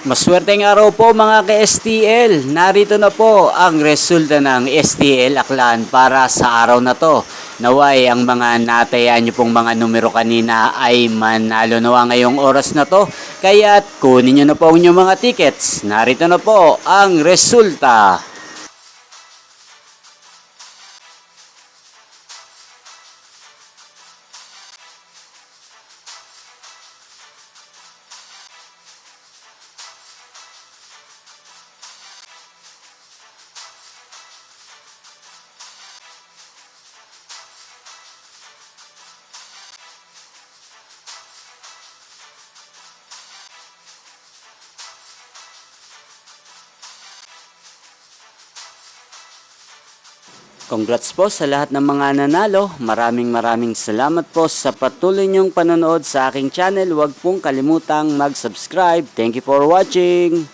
Maswerteng araw po mga ka-STL. Narito na po ang resulta ng STL Aklan para sa araw na to. Naway ang mga natayaan nyo pong mga numero kanina ay manalo nawa ngayong oras na to. Kaya't kunin nyo na po ang inyong mga tickets. Narito na po ang resulta. Congrats po sa lahat ng mga nanalo. Maraming salamat po sa patuloy niyong panonood sa aking channel. Huwag pong kalimutang mag-subscribe. Thank you for watching.